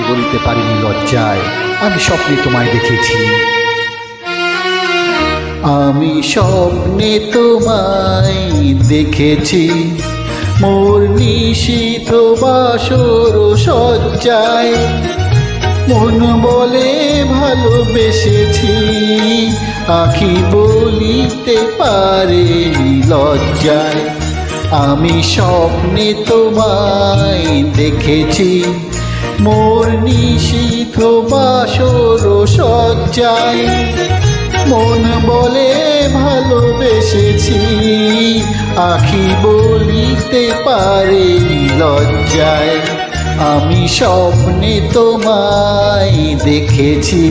বলতে পারিনি লজ্জায় আমি স্বপ্নে তোমায় দেখেছি। আমি স্বপ্নে তোমায় দেখেছি মোর নিশীথ বাসর সজ্জায়, মন বলে ভালোবেসেছি আখি বলিতে পারেনি লজ্জায়। আমি স্বপ্নে তোমায় দেখেছি মোর নিশীথ বাসর সজ্জায়, মন বলে ভালোবেসেছি আখি বলিতে পারেনি লজ্জায়। আমি স্বপ্নে তোমায় দেখেছি।